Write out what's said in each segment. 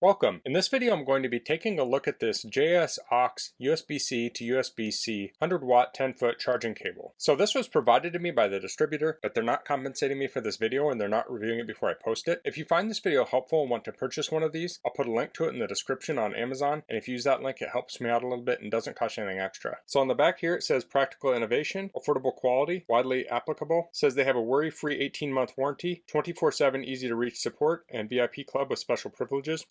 Welcome. In this video I'm going to be taking a look at this JSAUX USB-C to USB-C 100 watt 10-foot charging cable. So this was provided to me by the distributor, but they're not compensating me for this video and they're not reviewing it before I post it. If you find this video helpful and want to purchase one of these, I'll put a link to it in the description on Amazon, and if you use that link it helps me out a little bit and doesn't cost you anything extra. So on the back here it says practical innovation, affordable quality, widely applicable. It says they have a worry-free 18-month warranty, 24/7 easy to reach support, and VIP club with special privileges.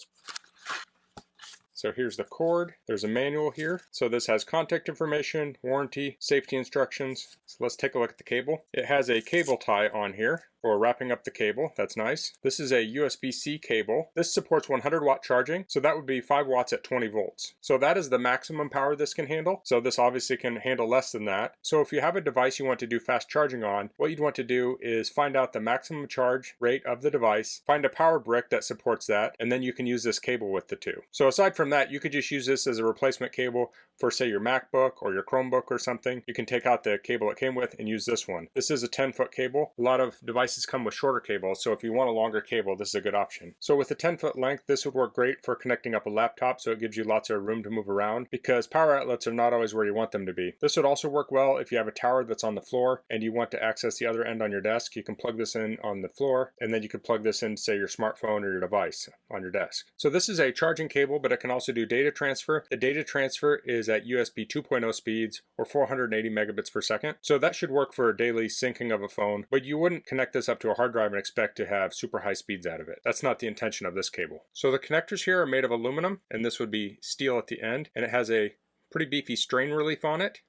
So here's the cord. There's a manual here. So this has contact information, warranty, safety instructions. So let's take a look at the cable. It has a cable tie on here for wrapping up the cable. That's nice. This is a USB-C cable. This supports 100 watt charging. So that would be 5 watts at 20 volts. So that is the maximum power this can handle. So this obviously can handle less than that. So if you have a device you want to do fast charging on, what you'd want to do is find out the maximum charge rate of the device, find a power brick that supports that, and then you can use this cable with the two. So aside from that, you could just use this as a replacement cable for say your MacBook or your Chromebook or something. You can take out the cable it came with and use this one. This is a 10-foot cable. A lot of devices come with shorter cables, so if you want a longer cable, this is a good option. So with a 10-foot length, this would work great for connecting up a laptop, so it gives you lots of room to move around because power outlets are not always where you want them to be. This would also work well if you have a tower that's on the floor and you want to access the other end on your desk. You can plug this in on the floor, and then you can plug this in, say, your smartphone or your device on your desk. So this is a charging cable, but it can also do data transfer. The data transfer is at USB 2.0 speeds or 480 megabits per second. So that should work for daily syncing of a phone, but you wouldn't connect this up to a hard drive and expect to have super high speeds out of it. That's not the intention of this cable. So the connectors here are made of aluminum, and this would be steel at the end, and it has a pretty beefy strain relief on it.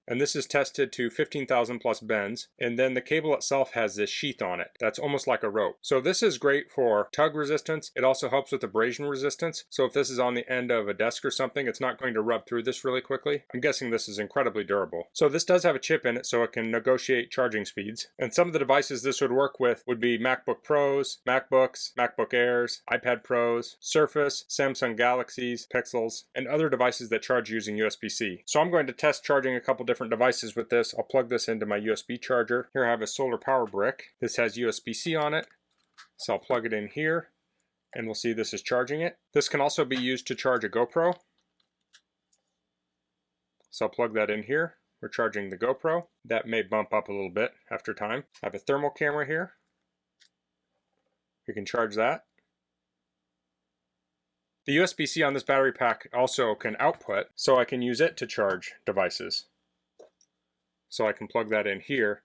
And this is tested to 15,000 plus bends, and then the cable itself has this sheath on it that's almost like a rope. So this is great for tug resistance. It also helps with abrasion resistance, so if this is on the end of a desk or something, it's not going to rub through this really quickly. I'm guessing this is incredibly durable. So this does have a chip in it, so it can negotiate charging speeds, and some of the devices this would work with would be MacBook Pros, MacBooks, MacBook Airs, iPad Pros, Surface, Samsung Galaxies, Pixels, and other devices that charge using USB-C. So I'm going to test charging a couple different devices with this. I'll plug this into my USB charger. Here I have a solar power brick. This has USB-C on it, so I'll plug it in here and we'll see this is charging it. This can also be used to charge a GoPro, so I'll plug that in here. We're charging the GoPro. That may bump up a little bit after time. I have a thermal camera here. You can charge that. The USB-C on this battery pack also can output, so I can use it to charge devices. So I can plug that in here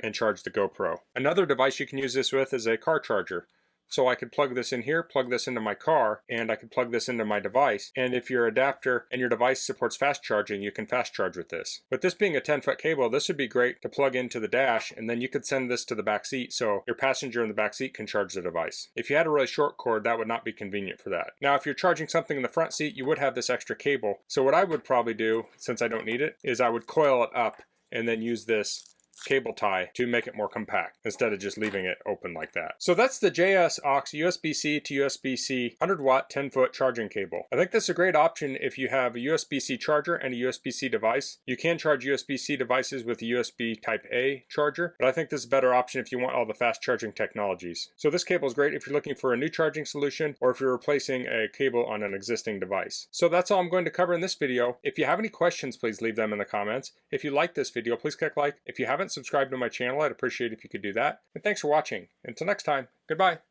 and charge the GoPro. Another device you can use this with is a car charger. So I could plug this in here, plug this into my car, and I could plug this into my device. And if your adapter and your device supports fast charging, you can fast charge with this. But this being a 10-foot cable, this would be great to plug into the dash, and then you could send this to the back seat so your passenger in the back seat can charge the device. If you had a really short cord, that would not be convenient for that. Now, if you're charging something in the front seat, you would have this extra cable. So what I would probably do, since I don't need it, is I would coil it up and then use this cable tie to make it more compact instead of just leaving it open like that. So that's the JSAUX USB-C to USB-C 100 watt 10-foot charging cable. I think this is a great option if you have a USB-C charger and a USB-C device. You can charge USB-C devices with a USB type A charger, but I think this is a better option if you want all the fast charging technologies. So this cable is great if you're looking for a new charging solution or if you're replacing a cable on an existing device. So that's all I'm going to cover in this video. If you have any questions, please leave them in the comments. If you like this video, please click like. If you haven't subscribed to my channel, I'd appreciate if you could do that. And thanks for watching. Until next time, goodbye.